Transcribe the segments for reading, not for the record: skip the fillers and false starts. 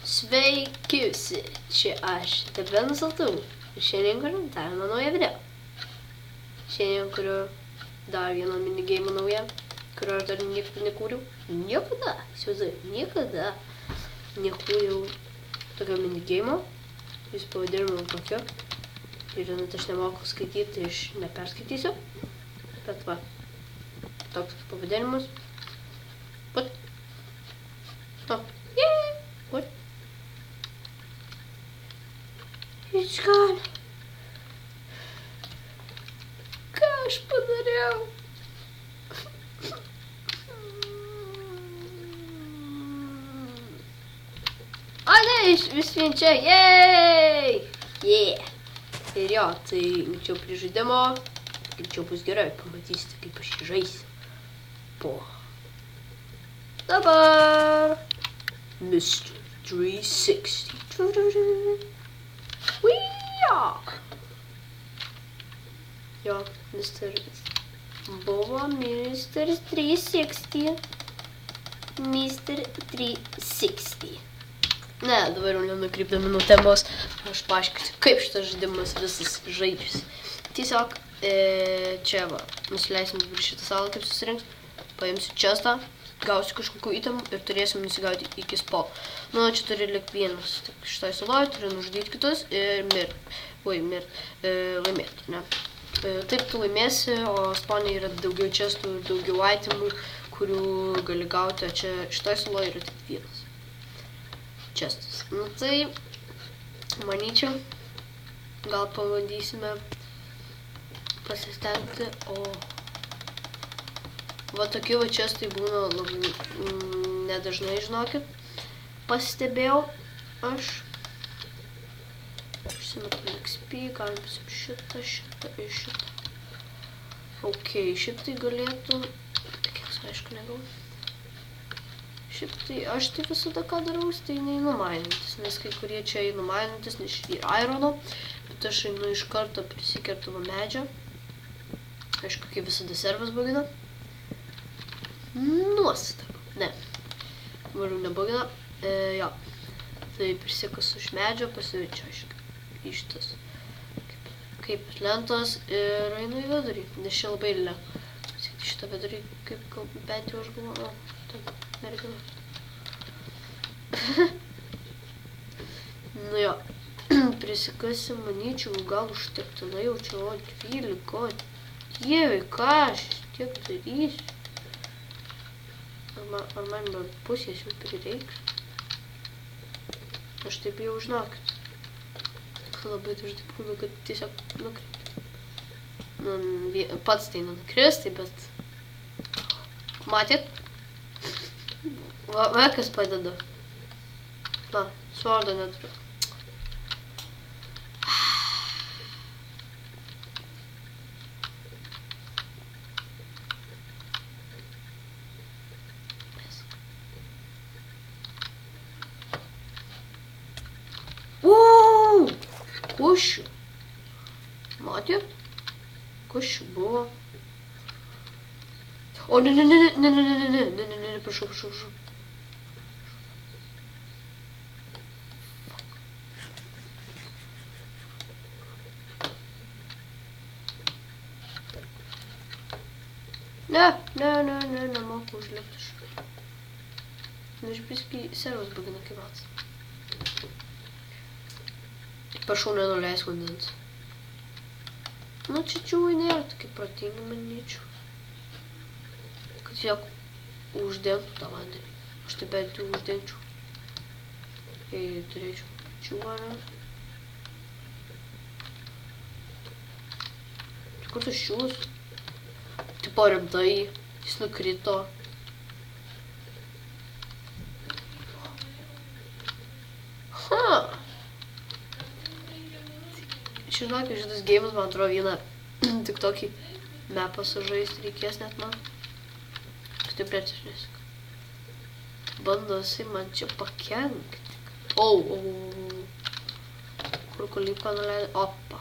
Sveiki visi, čia aš, Debenas Altau, ir šiandien kuriu dar vieną naują video. Šiandien kuriu dar vieną minigeimą naują, kurio aš dar niekada nekūriau. Niekada, įsivaizduoju, niekada nekūriau tokio minigeimo. Jis pavadinimu tokio. Ir žinot, aš nemoku skaityti, tai aš neperskaitysiu. Bet va, toks pavadinimas. What? Oh, yay! What? It's gone. Ką aš padariau? O ne, vis vien čia, yay! Yeah! Ir jo, tai greičiau prie žaidimo, greičiau bus gerai, pamatysite, kaip aš jį žaisiu. Po. Dabar. Mr. 360. Jo, buvo Mr. 360. Mr. 360. Ne, dabar jau nenukrypdami nuo temos, aš paaiškinsiu, kaip šitas žaidimas visas žaidžiasi. Tiesiog, čia va, nusileisim dabar šitą salą, kaip susirinks, paimsiu čestą, gausiu kažkokių itemų ir turėsim nusigauti iki spolo. Nu, čia turi likti vienas, tik šitoj saloj, turi nužudyti kitus ir laimėti, ne. Taip tu laimėsi, o spawnai yra daugiau čestų ir daugiau itemų, kurių gali gauti, o čia šitoj saloj yra tik vienas čestas. Nu tai, manyčiau, gal pabandysime pasistengti, o va tokie va čestai būna labai nedažnai, žinokit. Pastebėjau aš. Užsimetu XP, galim pasim šitą ir šitą. Ok, šitai galėtų, kiek aišku negau. Šiaip tai aš tai visada ką daraus, tai neinu mainintis, nes kai kurie čia einu mainintis, nes yra irono, bet aš einu iš karto prisikertu va medžio. Aišku, kaip visada servas bagina. Nuostabu. Ne. Varu nebagina. Jo. Tai prisikasu iš medžio, pasivečiu, aišku, iš tas kaip lentos ir einu į vidurį, nes čia labai lengva. Pasiekti šitą vidurį, kaip bent jau aš galvoju, mergina. Nu jo, prisikasim, manyčiau, gal užtektinai jau čia, o 12, o dievai, ką aš tiek darysiu? Ar man bent pusės jau prireiks? Aš taip jau žinokit. Labai dažnai būna, kad tiesiog nukris. Nu, pats tai nenukris, tai bet... Matėt? Va, kas padeda. Na, svordo neturiu. Kušių. Matėt? Kušių buvo. O, ne, prašau. Ne, nemoku užlipti iš. Aš biskį servas bagina kaip pats. Prašau, nenuleis vandens. Nu, čia čiūvai nėra tokie protingi, manyčiau. Kad tiesiog uždengtų tą vandenį. Aš tai bent jau uždengčiau. Jei turėčiau čiūvą, ne? Kur tas čiūvas? Tipo rimtai, jis nukrito. Žinok, šitas geimas, man atrodo, vieną tik tokį mapą sužaisti reikės net man. Stiprėtis nesik. Bandosi man čia pakenkti. Kur kulipką nuleidė? Opa.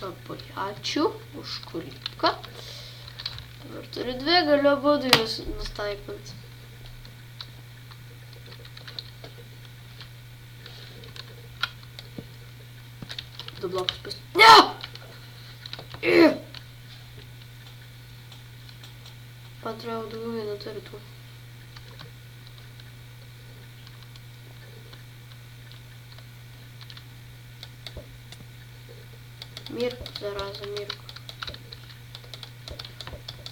Labai ačiū už kulipką. Dabar turiu dvi, galiu abudu jūs nustaikant. Du blokus pas... Ne! Man atrodo, daugiau jie neturi tų. Mirk, zaraza, mirk.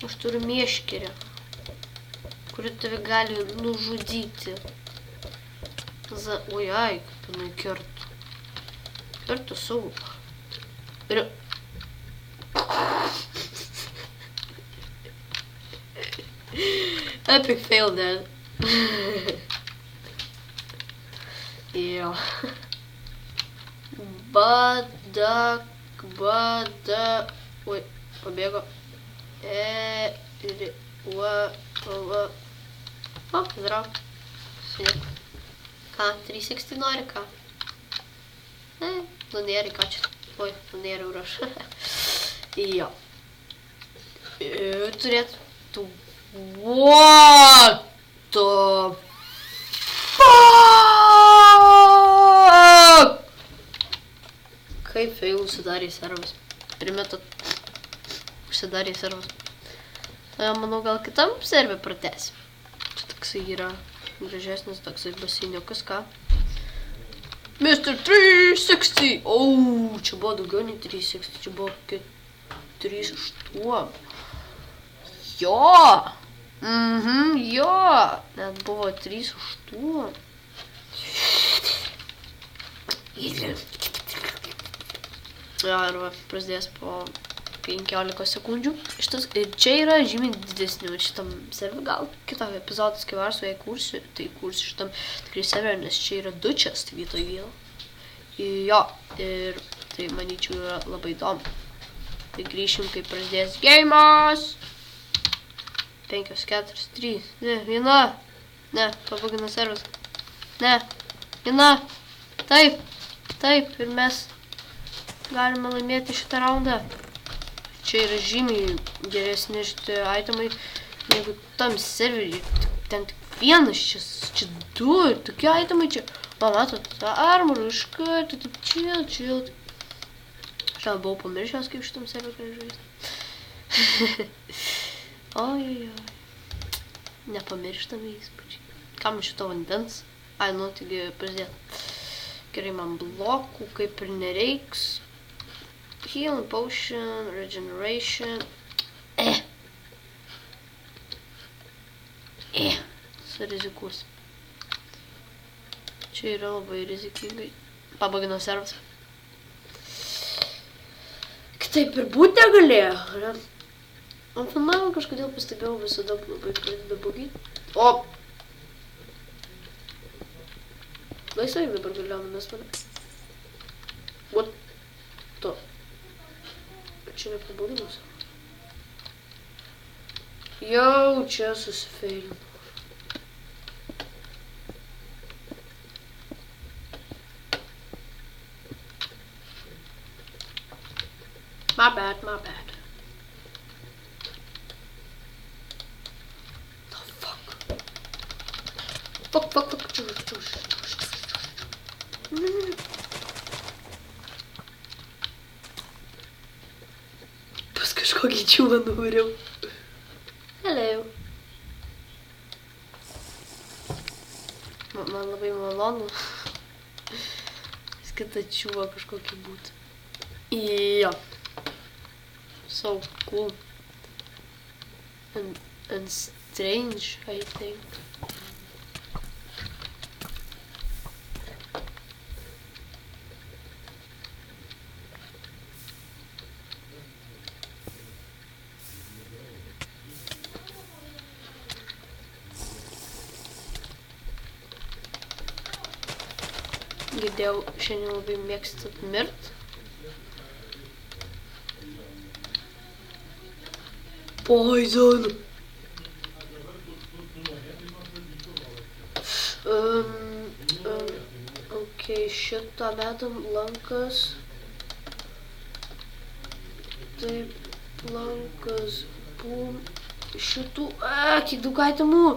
Aš turiu mieškerę, kuri tave gali nužudyti. Oi, ai, kaip jinai kerta. Kerta savo. Ir... Epic fail, dad. Jo. Oi, pabėgo. O, zdrav. Sėdėk. Ką, 360 nori, ką? Nu nėra, ką čia? Oi, nu nėra uraš. Jo. Turėtų... What the fuck? Kaip fail užsidarė servas. Primetat. Užsidarė servas. Manau, gal kitam servė pratęsim. Čia toksai yra gražesnis, toksai basiniukas, ką? Mr. 360! O, čia buvo daugiau nei 360, čia buvo 3.8. Jo! Jo! Net buvo 3.8. Ja, ir va, prasidės po 15 sekundžių. Ir čia yra žymiai didesnių šitam serveriui. Gal kitą epizodą, kai varsu, jei kursiu, tai kursiu šitam tikrai serveriui, nes čia yra du čia vietoj vieno. Jo, ir tai manyčiau yra labai įdomu. Tai grįšim, kai prasidės geimas. 5, 4, 3, ne, 1. Ne, pabugina serveris. Ne, 1. Taip, taip, ir mes galime laimėti šitą raundą. Čia yra žymiai geresni šitie itemai, negu tam serveriui. Ten tik vienas, čia du ir tokie itemai čia. Va, matot, tą armorą iš karto, taip chill. Aš jau buvau pamiršęs, kaip šitam serveriui žaisti. Oi. Nepamirštami įspūdžiai. Kam šito vandens? Ai, nu, taigi prasidėt. Gerai, man blokų kaip ir nereiks. Healing potion, regeneration. Surizikuos. Čia yra labai rizikingai. Pabagino servas. Kitaip ir būt negalėjo. Ant finalo kažkodėl pastebėjau visada labai pradeda bugyti. O! Laisvai dabar galiausiai mane. What? To. Čia nepabuginas. Jau čia susifeilinau. My bad. Fuck. Čuš. Pas kažkokį čiūlą nuvariau. Hello. Man labai malonu. Skita čiūlą kažkokį būtų. Jo. So cool. And strange, I think. Girdėjau, šiandien labai mėgstat mirt. Poison! Ok, šitą metam lankas. Taip, lankas, bum. Šitų, kiek daug itemų!